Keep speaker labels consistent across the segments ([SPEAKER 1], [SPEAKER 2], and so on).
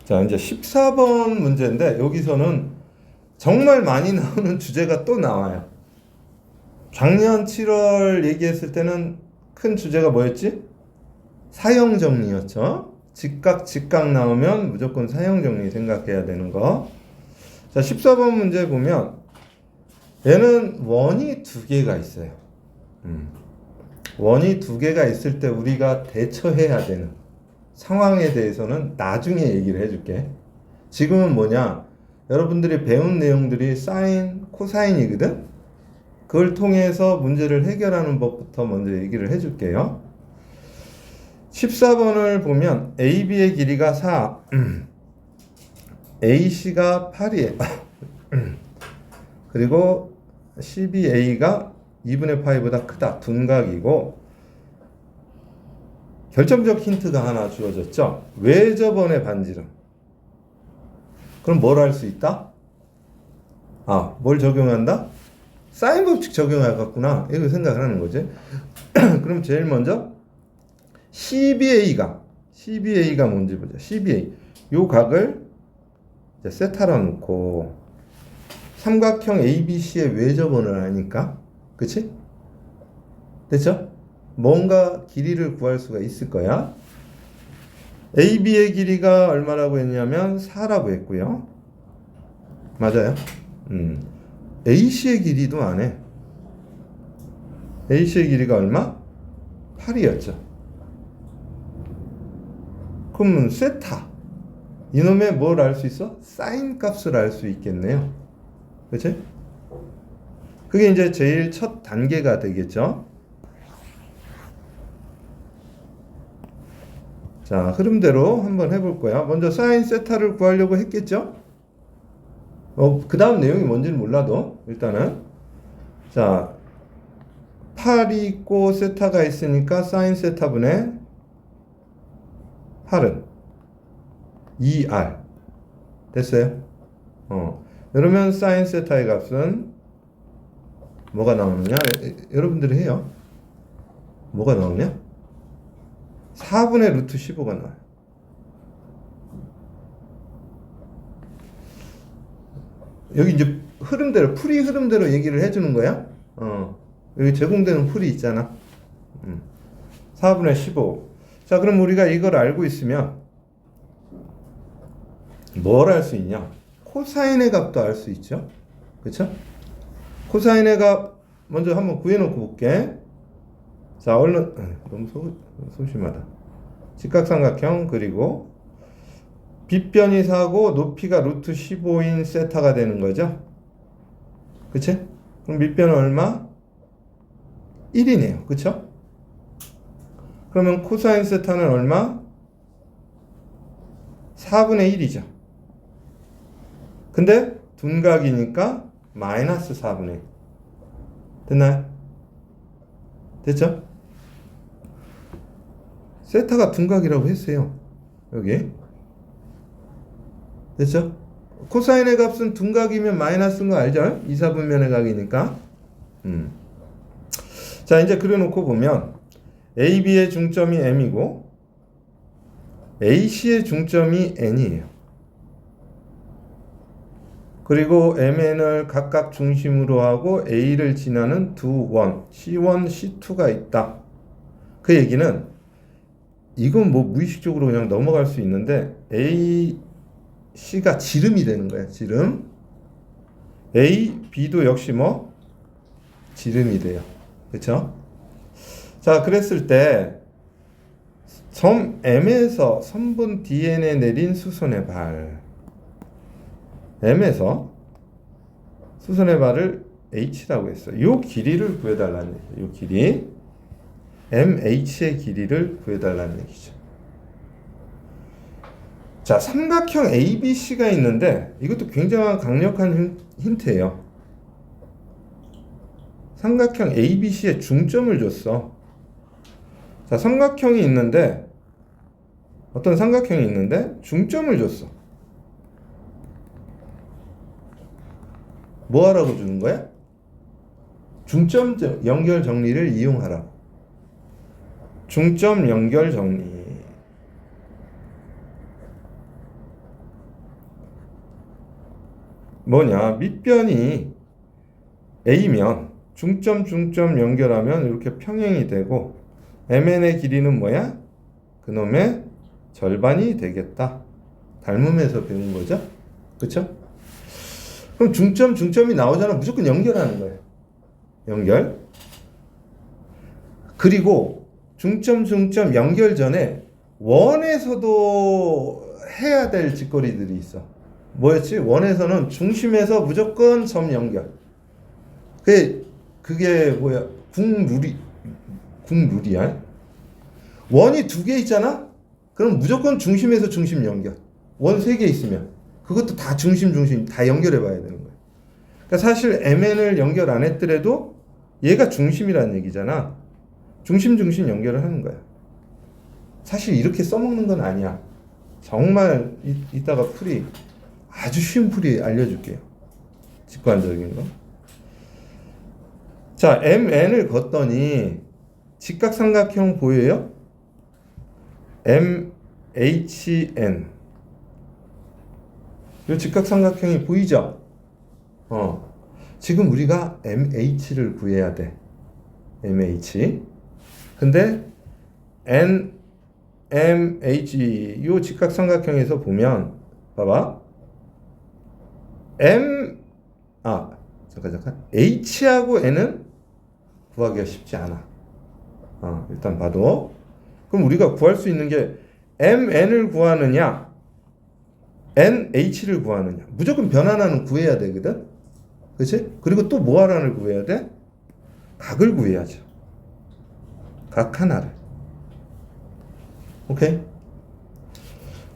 [SPEAKER 1] 자, 이제 14번 문제인데 여기서는 정말 많이 나오는 주제가 또 나와요. 작년 7월 얘기했을 때는 큰 주제가 뭐였지? 사형정리였죠. 직각 나오면 무조건 사형정리 생각해야 되는 거. 자, 14번 문제 보면 얘는 원이 두 개가 있어요. 원이 두 개가 있을 때 우리가 대처해야 되는 상황에 대해서는 나중에 얘기를 해줄게. 지금은 뭐냐? 여러분들이 배운 내용들이 사인, 코사인이거든? 그걸 통해서 문제를 해결하는 법부터 먼저 얘기를 해줄게요. 14번을 보면 AB의 길이가 4, AC가 8이에요. 그리고 CBA가 2분의 파이보다 크다. 둔각이고 결정적 힌트가 하나 주어졌죠. 외접원의 반지름. 그럼 뭘 할 수 있다? 뭘 적용한다? 사인 법칙 적용하겠구나. 이거 생각을 하는 거지. 그럼 제일 먼저 CBA가 뭔지 보자. CBA. 요 각을 이제 세타로 놓고 삼각형 ABC의 외접원을 하니까, 그치? 됐죠? 뭔가 길이를 구할 수가 있을 거야. AB의 길이가 얼마라고 했냐면 4라고 했고요. 맞아요. AC의 길이도 안 해. AC의 길이가 얼마? 8이었죠. 그러면 세타. 이놈의 뭘 알 수 있어? 사인 값을 알 수 있겠네요. 그치? 그게 이제 제일 첫 단계가 되겠죠. 자, 흐름대로 한번 해볼 거야. 먼저 사인 세타를 구하려고 했겠죠? 그 다음 내용이 뭔지는 몰라도 일단은 자, 8이 있고 세타가 있으니까 사인 세타분의 8은 2R 됐어요? 그러면 사인 세타의 값은 뭐가 나오느냐? 여러분들이 해요. 뭐가 나오냐? 4분의 루트 15가 나와요. 여기 이제 흐름대로, 풀이 흐름대로 얘기를 해주는 거야. 여기 제공되는 풀이 있잖아. 4분의 15. 자, 그럼 우리가 이걸 알고 있으면 뭘 알 수 있냐? 코사인의 값도 알 수 있죠. 그쵸? 코사인의 값 먼저 한번 구해놓고 볼게. 자, 얼른 너무 소심하다. 직각삼각형 그리고 빗변이 4고 높이가 루트 15인 세타가 되는 거죠. 그치? 그럼 밑변은 얼마? 1이네요. 그쵸? 그러면 코사인 세타는 얼마? 4분의 1이죠. 근데 둔각이니까 마이너스 4분의 1. 됐나요? 됐죠? 세타가 둔각이라고 했어요. 여기. 됐죠? 코사인의 값은 둔각이면 마이너스인 거 알죠? 2, 4분면의 각이니까. 자, 이제 그려놓고 보면 AB의 중점이 M이고 AC의 중점이 N이에요. 그리고 MN을 각각 중심으로 하고 A를 지나는 두 원, C1, C2가 있다. 그 얘기는 이건 뭐 무의식적으로 그냥 넘어갈 수 있는데 AC가 지름이 되는 거야. 지름. A, B도 역시 뭐 지름이 돼요. 그렇죠? 자, 그랬을 때 점 M에서 선분 DN에 내린 수선의 발. M에서 수선의 발을 H라고 했어요. 이 길이를 구해달라는 얘기죠. 이 길이. MH의 길이를 구해달라는 얘기죠. 자, 삼각형 ABC가 있는데 이것도 굉장히 강력한 힌트예요. 삼각형 ABC의 중점을 줬어. 자, 삼각형이 있는데 어떤 삼각형이 있는데 중점을 줬어. 뭐 하라고 주는 거야? 중점 연결 정리를 이용하라고. 중점 연결 정리. 뭐냐? 밑변이 A면 중점 연결하면 이렇게 평행이 되고 MN의 길이는 뭐야? 그놈의 절반이 되겠다. 닮음에서 배운 거죠? 그쵸? 그럼 중점이 나오잖아. 무조건 연결하는 거예요. 연결. 그리고 중점 연결 전에 원에서도 해야 될 짓거리들이 있어. 뭐였지? 원에서는 중심에서 무조건 점 연결. 그게 뭐야? 국룰이야. 원이 2개 있잖아? 그럼 무조건 중심에서 중심 연결. 원 3개 있으면 그것도 다 중심 다 연결해 봐야 되는 거야. 그러니까 사실 MN을 연결 안 했더라도 얘가 중심이라는 얘기잖아. 중심 연결을 하는 거야. 사실 이렇게 써먹는 건 아니야. 정말 이따가 아주 쉬운 풀이 알려줄게요. 직관적인 거. 자, MN을 걷더니 직각삼각형 보여요? MHN. 이 직각삼각형이 보이죠? 지금 우리가 MH를 구해야 돼. MH. 근데 MH 이 직각삼각형에서 보면 봐봐. 잠깐. H하고 N은 구하기가 쉽지 않아. 일단 봐도. 그럼 우리가 구할 수 있는 게 MN을 gu하느냐, NH를 구하느냐. 무조건 변 하나는 구해야 되거든. 그치? 그리고 또 뭐 하나를 구해야 돼? 각을 구해야죠. 각 하나를. 오케이?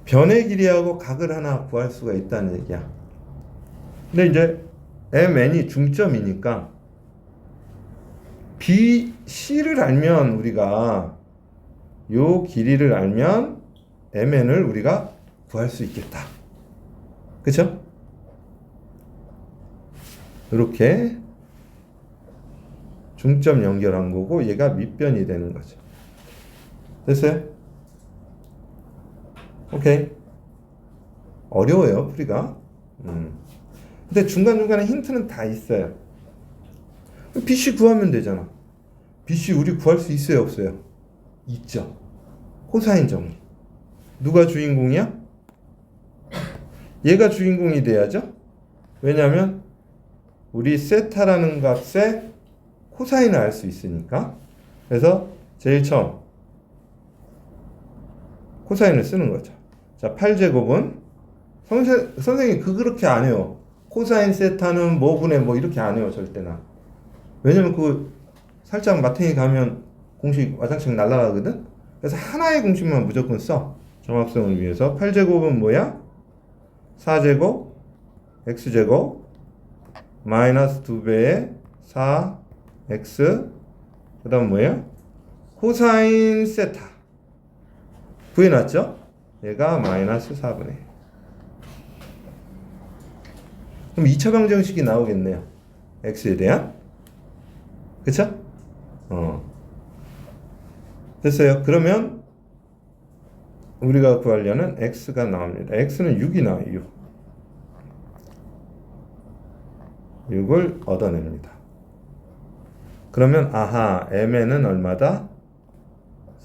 [SPEAKER 1] 변의 길이하고 각을 하나 구할 수가 있다는 얘기야. 근데 이제 MN이 중점이니까 BC를 알면 우리가 요 길이를 알면 MN을 우리가 구할 수 있겠다. 그쵸? 이렇게 중점 연결한 거고 얘가 밑변이 되는 거죠. 됐어요? 오케이. 어려워요, 풀이가. 근데 중간중간에 힌트는 다 있어요. BC 구하면 되잖아. BC 우리 구할 수 있어요, 없어요? 있죠. 코사인 정리. 누가 주인공이야? 얘가 주인공이 돼야죠. 왜냐하면 우리 세타라는 값의 코사인을 알 수 있으니까. 그래서 제일 처음 코사인을 쓰는 거죠. 자, 8제곱은 선생님이 그렇게 안 해요. 코사인 세타는 뭐분의 뭐 이렇게 안 해요, 절대나. 왜냐면 그 살짝 마탱이 가면 공식 와장창 날아가거든. 그래서 하나의 공식만 무조건 써. 정확성을 위해서. 8제곱은 뭐야? 4제곱 x제곱 마이너스 2배의 4x 그 다음 뭐예요? 코사인 세타 구해놨죠? 얘가 마이너스 4분의 1. 그럼 2차 방정식이 나오겠네요. x에 대한. 그쵸? 됐어요. 그러면 우리가 구하려는 x가 나옵니다. x는 6이 나와요. 6을 얻어냅니다. 그러면 아하, mn은 얼마다?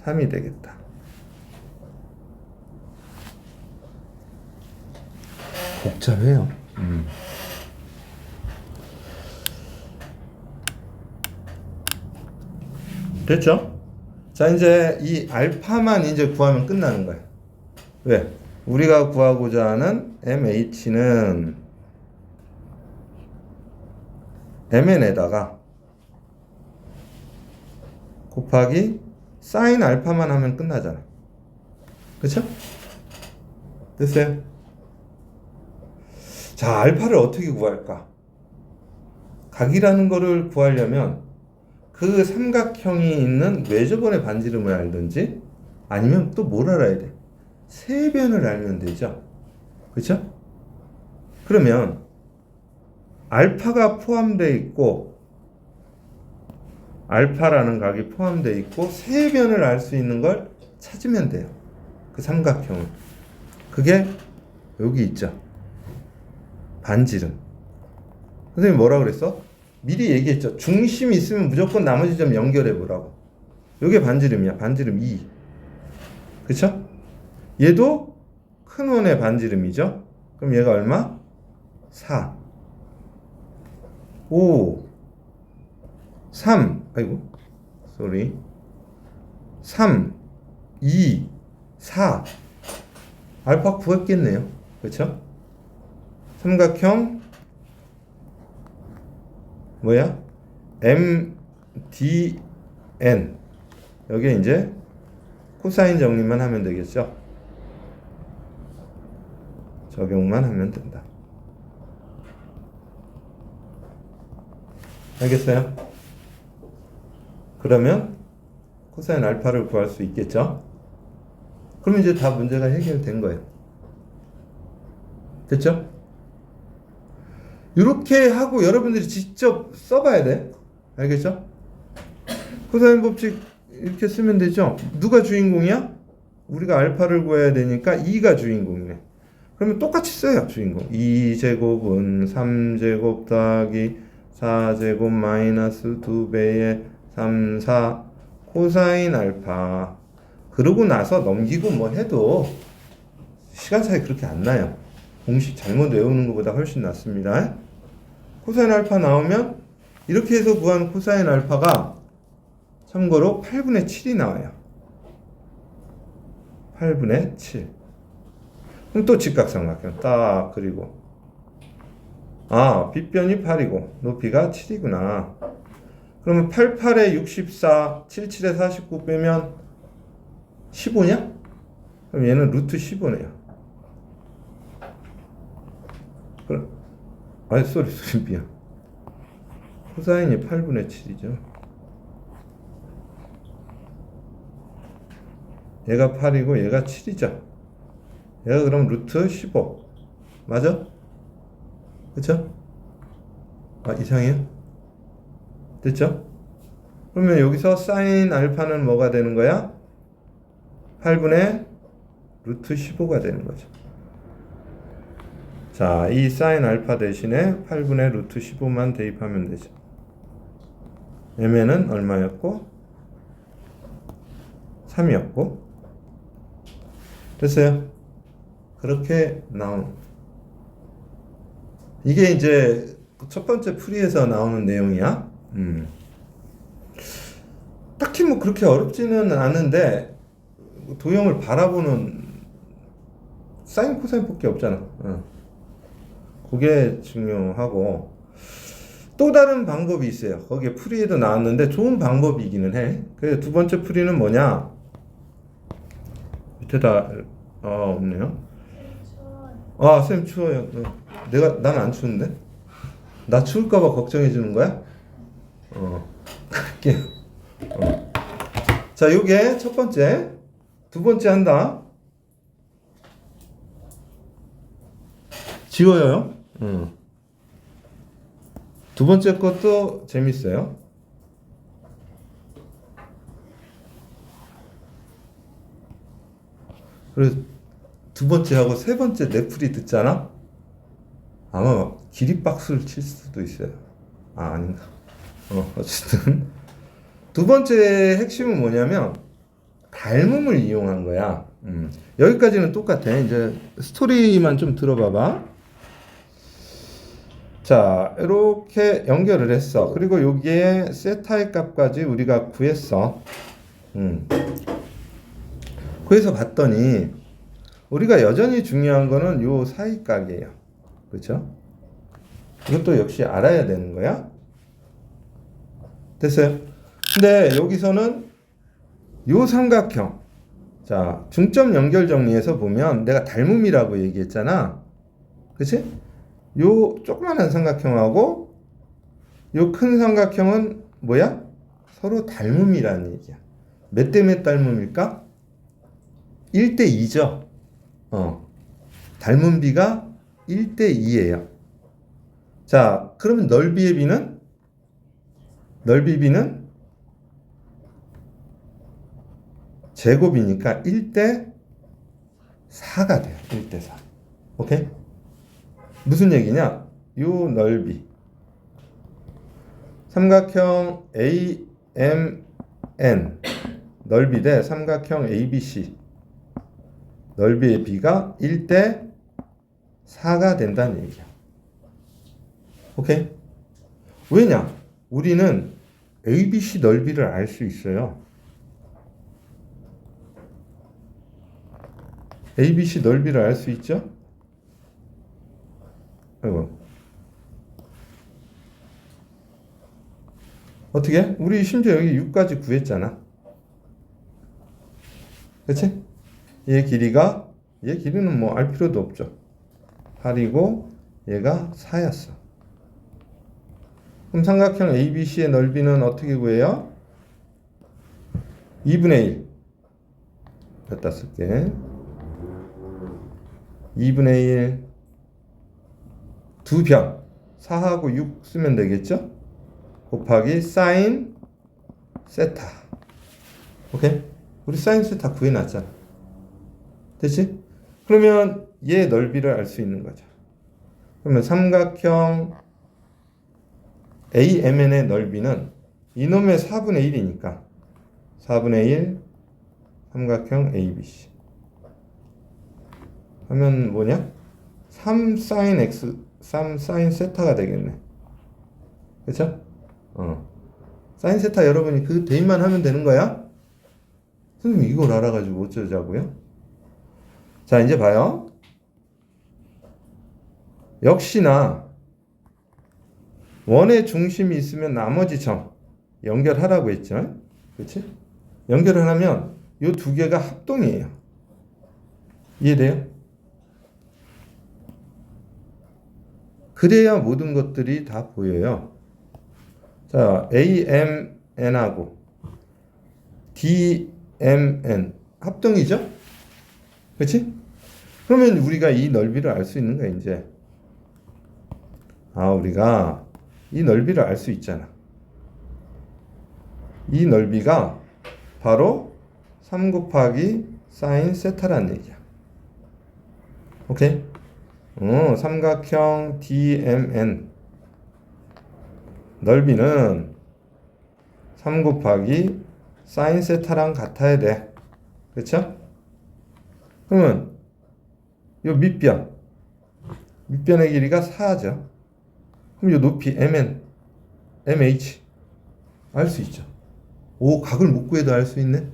[SPEAKER 1] 3이 되겠다. 복잡해요. 됐죠? 자, 이제 이 알파만 이제 구하면 끝나는 거예요. 왜? 우리가 구하고자 하는 MH는 MN에다가 곱하기 사인 알파만 하면 끝나잖아. 그쵸? 됐어요? 자, 알파를 어떻게 구할까? 각이라는 거를 구하려면 그 삼각형이 있는 외접원의 반지름을 알든지 아니면 또 뭘 알아야 돼? 세변을 알면 되죠. 그쵸? 그러면 알파가 포함되어 있고 알파라는 각이 포함되어 있고 세변을 알 수 있는 걸 찾으면 돼요. 그 삼각형을. 그게 여기 있죠. 반지름. 선생님 뭐라 그랬어? 미리 얘기했죠. 중심 있으면 무조건 나머지 점 연결해 보라고. 요게 반지름이야. 반지름 2. 그쵸? 얘도 큰 원의 반지름이죠. 그럼 얘가 얼마? 4. 5. 3. 아이고. 쏘리. 3. 2. 4. 알파 구했겠네요. 그쵸? 삼각형 뭐야? MDN. 여기에 이제 코사인 정리만 하면 되겠죠. 적용만 하면 된다. 알겠어요? 그러면 코사인 알파를 구할 수 있겠죠? 그럼 이제 다 문제가 해결된 거예요. 됐죠? 이렇게 하고 여러분들이 직접 써봐야 돼. 알겠죠? 코사인 법칙 이렇게 쓰면 되죠? 누가 주인공이야? 우리가 알파를 구해야 되니까 2가 주인공이네. 그러면 똑같이 써요. 주인공 2제곱은 3제곱 더하기 4제곱 마이너스 2배의 3, 4 코사인 알파. 그러고 나서 넘기고 뭐 해도 시간 차이 그렇게 안 나요. 공식 잘못 외우는 것보다 훨씬 낫습니다. 코사인 알파 나오면 이렇게 해서 구한 코사인 알파가 참고로 8분의 7이 나와요. 8분의 7. 그럼 또 직각삼각형 딱 그리고 빗변이 8이고 높이가 7이구나. 그러면 88에 64, 77에 49 빼면 15냐? 그럼 얘는 루트 15네요. 그럼 쏘리 미안. 코사인이 8분의 7이죠. 얘가 8이고 얘가 7이죠. 얘가 그럼 루트 15 맞아? 그쵸? 이상해요? 됐죠? 그러면 여기서 사인 알파는 뭐가 되는 거야? 8분의 루트 15가 되는 거죠. 자, 이 사인 알파 대신에 8분의 루트 15만 대입하면 되죠. m는 얼마였고? 3이었고. 됐어요? 그렇게 나온. 이게 이제 첫 번째 풀이에서 나오는 내용이야. 딱히 뭐 그렇게 어렵지는 않은데 도형을 바라보는 사인 코사인 밖에 없잖아. 그게 중요하고 또 다른 방법이 있어요. 거기에 풀이에도 나왔는데 좋은 방법이기는 해. 그래서 두 번째 풀이는 뭐냐? 밑에다 없네요. 쌤 추워요. 난 안 추운데? 나 추울까봐 걱정해 주는 거야? 갈게요. 자, 요게 첫 번째. 두 번째 한다. 지워요. 두 번째 것도 재밌어요. 그래서 두 번째하고 세 번째 내 풀이 듣잖아? 아마 기립박수를 칠 수도 있어요. 아닌가. 어쨌든 두 번째 핵심은 뭐냐면 닮음을 이용한 거야. 여기까지는 똑같아. 이제 스토리만 좀 들어봐봐. 자, 이렇게 연결을 했어. 그리고 여기에 세타의 값까지 우리가 구했어. 그래서 봤더니 우리가 여전히 중요한 거는 요 사이각이에요. 그렇죠? 이것도 역시 알아야 되는 거야. 됐어요? 근데 여기서는 요 삼각형. 자, 중점 연결 정리해서 보면 내가 닮음이라고 얘기했잖아. 그치? 요 조그만한 삼각형하고 요 큰 삼각형은 뭐야? 서로 닮음이라는 얘기야. 몇 대 몇 닮음일까? 1대 2죠. 닮은 비가 1대 2예요. 자, 그러면 넓이의 비는? 넓이 비는 제곱이니까 1대 4가 돼요. 1대 4. 오케이? 무슨 얘기냐? 요 넓이 삼각형 AMN 넓이 대 삼각형 ABC 넓이의 비가 1대 4가 된다는 얘기야. 오케이? 왜냐? 우리는 ABC 넓이를 알 수 있어요. ABC 넓이를 알 수 있죠? 아이고. 어떻게? 우리 심지어 여기 6까지 구했잖아. 그치? 얘 길이는 뭐 알 필요도 없죠. 8이고 얘가 4였어. 그럼 삼각형 ABC의 넓이는 어떻게 구해요? 2분의 1 갖다 쓸게. 2분의 1 2변 4하고 6 쓰면 되겠죠? 곱하기 사인 세타. 오케이? 우리 사인 세타 구해놨잖아. 됐지? 그러면 얘 넓이를 알 수 있는 거죠. 그러면 삼각형 AMN의 넓이는 이놈의 4분의 1이니까 4분의 1 삼각형 ABC 하면 뭐냐? 3 사인 X 3 사인 세타가 되겠네. 그쵸? 사인 세타 여러분이 그 대입만 하면 되는 거야? 선생님 이걸 알아가지고 어쩌자고요? 자, 이제 봐요. 역시나 원의 중심이 있으면 나머지 점 연결하라고 했죠. 그렇지? 연결을 하면 이 두 개가 합동이에요. 이해돼요? 그래야 모든 것들이 다 보여요. 자, AMN하고 DMN 합동이죠? 그렇지? 그러면 우리가 이 넓이를 알 수 있는 거야, 이제. 우리가 이 넓이를 알 수 있잖아. 이 넓이가 바로 3 곱하기 사인 세타라는 얘기야. 오케이? 삼각형 DMN 넓이는 3 곱하기 사인 세타랑 같아야 돼. 그렇죠? 그러면 요 밑변의 길이가 4죠. 그럼 요 높이 MH 알 수 있죠. 오, 각을 못 구해도 알 수 있네.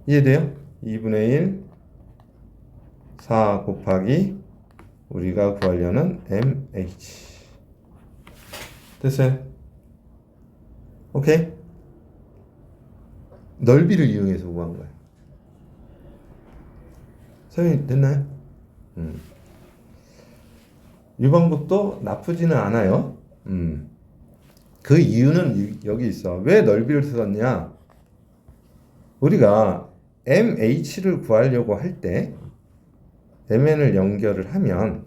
[SPEAKER 1] 이해돼요? 2분의 1 4 곱하기 우리가 구하려는 MH 됐어요? 오케이? 넓이를 이용해서 구한 거예요. 설명이 됐나요? 이 방법도 나쁘지는 않아요. 그 이유는 여기 있어. 왜 넓이를 썼냐? 우리가 MH를 구하려고 할 때 MN을 연결을 하면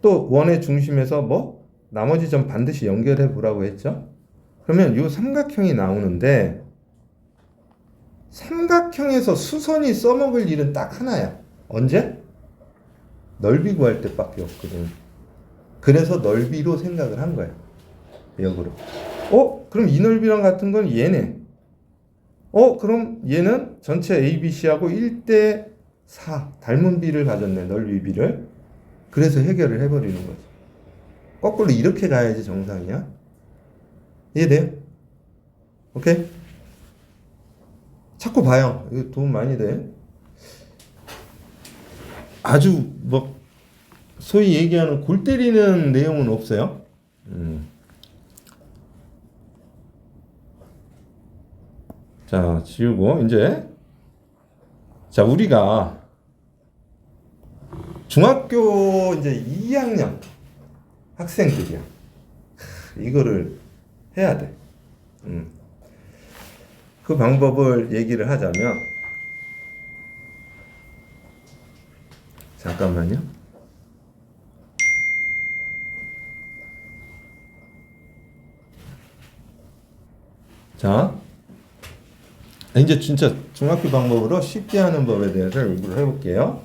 [SPEAKER 1] 또 원의 중심에서 뭐 나머지 점 반드시 연결해 보라고 했죠. 그러면 이 삼각형이 나오는데 삼각형에서 수선이 써먹을 일은 딱 하나야. 언제? 넓이 구할 때밖에 없거든. 그래서 넓이로 생각을 한 거야. 역으로. 그럼 이 넓이랑 같은 건 얘네. 그럼 얘는 전체 ABC하고 1대 4 닮은 비를 가졌네. 넓이 비를. 그래서 해결을 해버리는 거지. 거꾸로 이렇게 가야지 정상이야. 이해돼요? 오케이? 자꾸 봐요. 이거 도움 많이 돼. 아주 뭐 소위 얘기하는 골 때리는 내용은 없어요. 자, 지우고 이제 자, 우리가 중학교 이제 2학년 학생들이야. 이거를 해야 돼. 그 방법을 얘기를 하자면 잠깐만요. 자, 이제 진짜 중학교 방법으로 쉽게 하는 법에 대해서 연구를 해볼게요.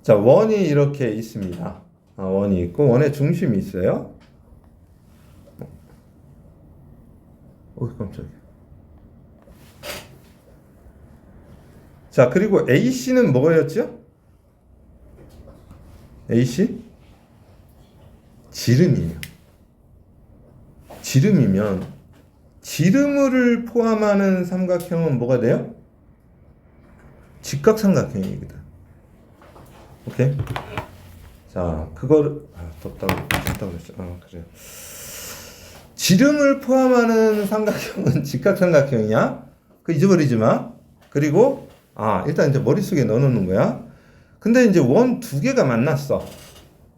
[SPEAKER 1] 자, 원이 이렇게 있습니다. 원이 있고 원의 중심이 있어요. 깜짝이야. 자, 그리고 AC는 뭐였죠? AC? 지름이에요. 지름이면 지름을 포함하는 삼각형은 뭐가 돼요? 직각삼각형이거든. 오케이? 자, 그거를 덥다고 그랬죠. 그래요. 지름을 포함하는 삼각형은 직각삼각형이야. 그 잊어버리지 마. 그리고 일단 이제 머릿속에 넣어놓는 거야. 근데 이제 원 두 개가 만났어.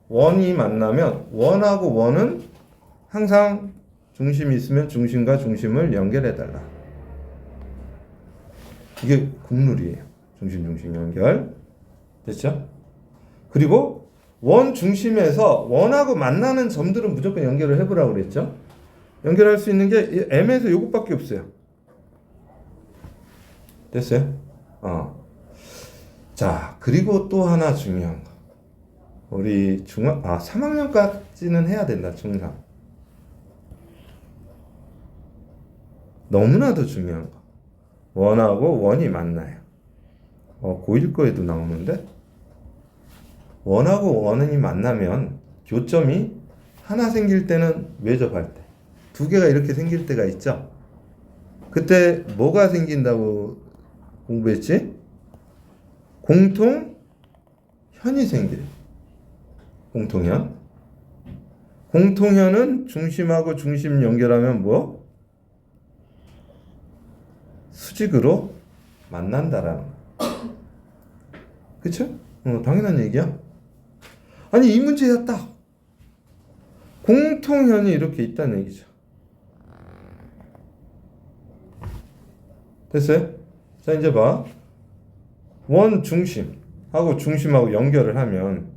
[SPEAKER 1] 원이 만나면 원하고 원은 항상 중심이 있으면 중심과 중심을 연결해 달라. 이게 국룰이에요. 중심 연결. 됐죠? 그리고 원 중심에서 원하고 만나는 점들은 무조건 연결을 해보라고 그랬죠? 연결할 수 있는 게 M에서 요것밖에 없어요. 됐어요? 자, 그리고 또 하나 중요한 거. 우리 3학년까지는 해야 된다, 중3. 너무나도 중요한 거. 원하고 원이 만나요. 고1 거에도 나오는데, 원하고 원이 만나면 교점이 하나 생길 때는 매접할 때, 두 개가 이렇게 생길 때가 있죠. 그때 뭐가 생긴다고 공부했지? 공통현이 생겨요. 공통현. 공통현은 중심하고 중심 연결하면 뭐? 수직으로 만난다라는 거. 그쵸? 당연한 얘기야. 아니, 이 문제야 딱. 공통현이 이렇게 있다는 얘기죠. 됐어요? 자, 이제 봐. 원 중심하고 중심하고 연결을 하면,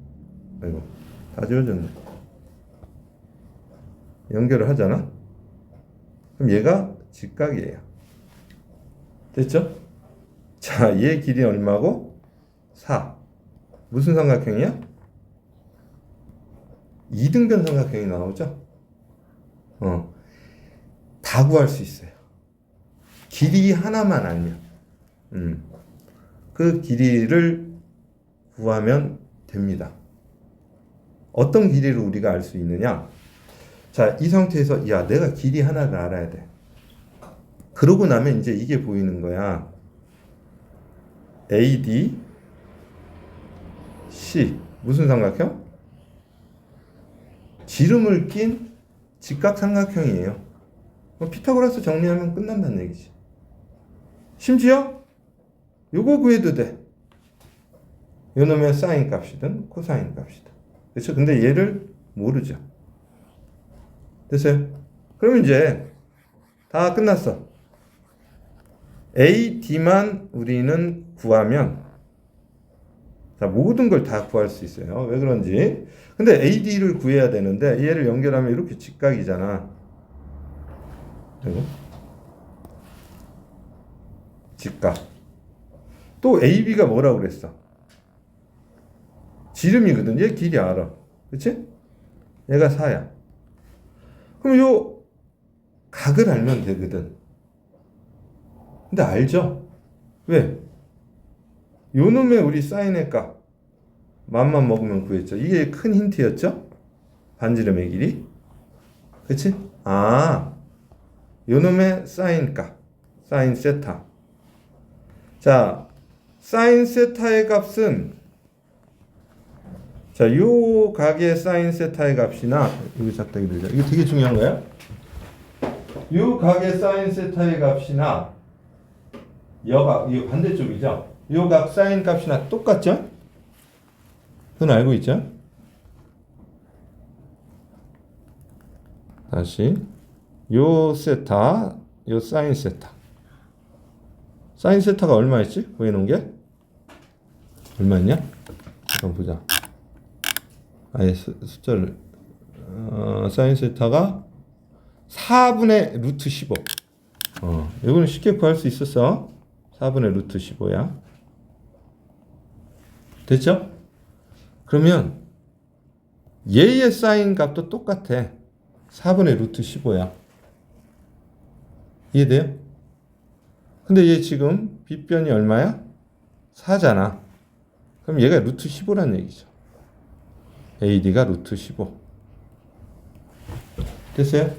[SPEAKER 1] 아이고, 다 지워졌네. 연결을 하잖아? 그럼 얘가 직각이에요. 됐죠? 자, 얘 길이 얼마고? 4. 무슨 삼각형이야? 이등변 삼각형이 나오죠? 다 구할 수 있어요. 길이 하나만 알면. 그 길이를 구하면 됩니다. 어떤 길이를 우리가 알 수 있느냐? 자, 이 상태에서 내가 길이 하나를 알아야 돼. 그러고 나면 이제 이게 보이는 거야. AD C 무슨 삼각형? 지름을 낀 직각삼각형이에요. 피타고라스 정리하면 끝난다는 얘기지. 심지어 요거 구해도 돼. 요놈의 사인 값이든 코사인 값이든. 그렇죠? 근데 얘를 모르죠. 됐어요? 그러면 이제 다 끝났어. AD만 우리는 구하면 자, 모든 걸 다 구할 수 있어요. 왜 그런지. 근데 AD를 구해야 되는데 얘를 연결하면 이렇게 직각이잖아. 그리고 직각. 또 AB가 뭐라고 그랬어? 지름이거든. 얘 길이 알아. 그치? 얘가 4야. 그럼 요 각을 알면 되거든. 근데 알죠? 왜? 요 놈의 우리 사인의 값 맘만 먹으면 구했죠. 이게 큰 힌트였죠? 반지름의 길이. 그치? 요 놈의 사인 값 사인 세타. 자, 사인 세타의 값은 자, 요 각의 사인 세타의 값이나 이거 작다기 들자. 이거 되게 중요한 거야. 요 각의 사인 세타의 값이나 여각, 이거 반대쪽이죠. 요 각 사인 값이나 똑같죠? 그건 알고 있죠? 다시 요 세타, 요 사인 세타. 사인 세타가 얼마였지? 구해놓은 게? 얼마였냐? 한번 보자. 아예 숫자를 사인 세타가 4분의 루트 15. 이거는 쉽게 구할 수 있었어. 4분의 루트 15야. 됐죠? 그러면 얘의 사인 값도 똑같아. 4분의 루트 15야. 이해돼요? 근데 얘 지금 빗변이 얼마야? 4잖아. 그럼 얘가 루트 15란 얘기죠. AD가 루트 15. 됐어요?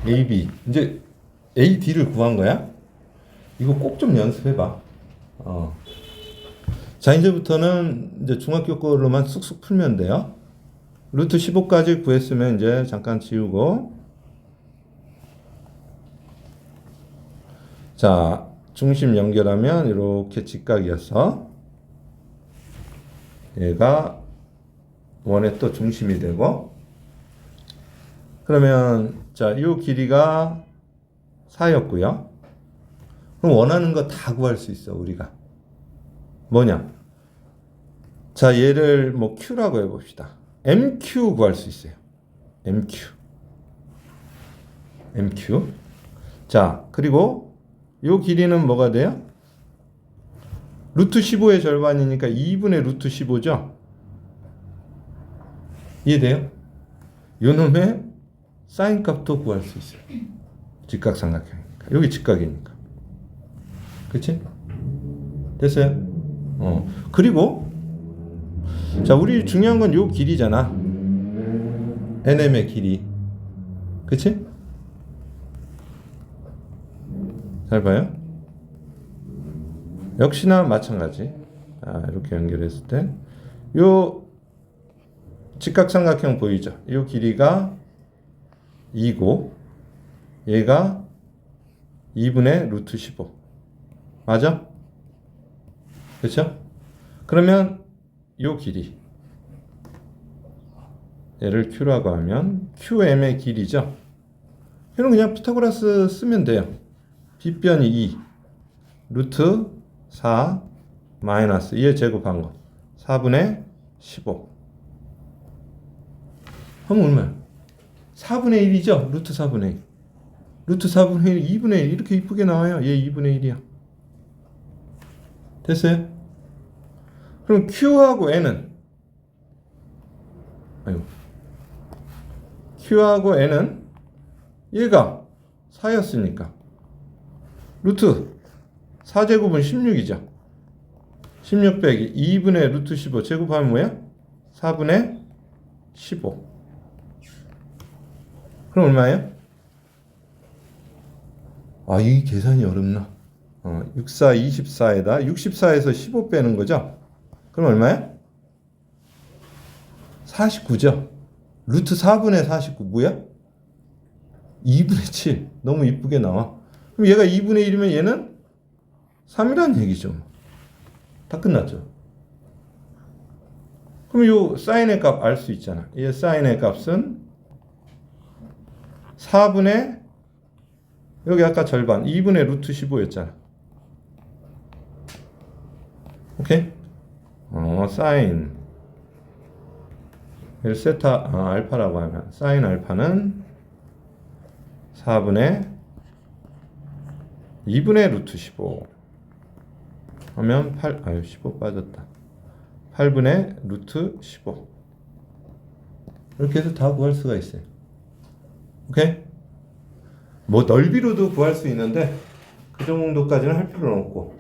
[SPEAKER 1] AB. 이제 AD를 구한 거야? 이거 꼭 좀 연습해봐. 자, 이제부터는 이제 중학교 거로만 쑥쑥 풀면 돼요. 루트 15까지 구했으면 이제 잠깐 지우고. 자, 중심 연결하면 이렇게 직각이었어. 얘가 원의 또 중심이 되고. 그러면 자, 이 길이가 4였고요. 그럼 원하는 거 다 구할 수 있어, 우리가. 뭐냐? 자, 얘를 뭐 Q라고 해봅시다. MQ 구할 수 있어요. MQ. 자, 그리고 요 길이는 뭐가 돼요? 루트 15의 절반이니까 2분의 루트 15죠? 이해돼요? 요 놈의 사인 값도 구할 수 있어요. 직각삼각형이니까. 여기 직각이니까. 그치? 됐어요? 그리고 자, 우리 중요한 건 요 길이잖아. NM의 길이. 그치? 잘 봐요. 역시나 마찬가지. 이렇게 연결했을 때 요 직각삼각형 보이죠? 요 길이가 2고 얘가 2분의 루트 15. 맞아? 그렇죠? 그러면 요 길이 얘를 Q라고 하면 QM의 길이죠. 이건 그냥 피타고라스 쓰면 돼요. 빗변이 2 루트 4 마이너스 2의 제곱한 거 4분의 15 하면 얼마야? 4분의 1이죠? 루트 4분의 1 루트 4분의 1 2분의 1 이렇게 이쁘게 나와요. 얘 2분의 1이야. 됐어요? 그럼 Q하고 N은 Q하고 N은 얘가 4였으니까 루트 4제곱은 16이죠. 16 빼기 2분의 루트 15 제곱하면 뭐야? 4분의 15. 그럼 얼마예요? 이 계산이 어렵나? 64, 24에다 64에서 15 빼는 거죠? 그럼 얼마야? 49죠? 루트 4분의 49 뭐야? 2분의 7. 너무 이쁘게 나와. 그럼 얘가 2분의 1이면 얘는 3이라는 얘기죠. 다 끝났죠? 그럼 요 사인의 값 알 수 있잖아. 얘 사인의 값은 4분의 여기 아까 절반 2분의 루트 15였잖아. 오케이? 사인 얘를 세타 알파라고 하면 사인 알파는 4분의 2분의 루트 15 하면 15 빠졌다. 8분의 루트 15 이렇게 해서 다 구할 수가 있어요. 오케이? 뭐 넓이로도 구할 수 있는데 그 정도까지는 할 필요는 없고.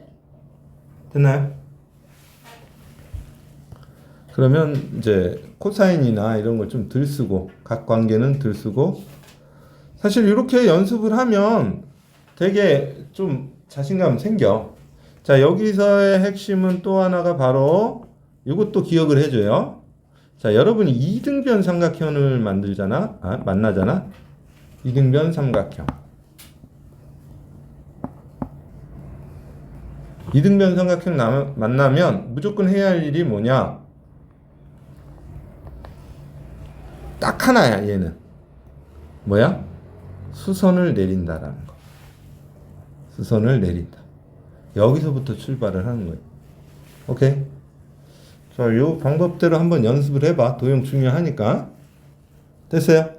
[SPEAKER 1] 됐나요? 그러면 이제 코사인이나 이런 걸 좀 덜 쓰고 각 관계는 덜 쓰고 사실 이렇게 연습을 하면 되게 좀 자신감 생겨. 자, 여기서의 핵심은 또 하나가 바로 이것도 기억을 해줘요. 자, 여러분이 이등변 삼각형을 만나잖아. 이등변 삼각형. 이등변 삼각형 만나면 무조건 해야 할 일이 뭐냐? 딱 하나야, 얘는. 뭐야? 수선을 내린다라는 거. 수선을 내린다. 여기서부터 출발을 하는 거예요. 오케이? 자, 요 방법대로 한번 연습을 해봐. 도형 중요하니까. 됐어요?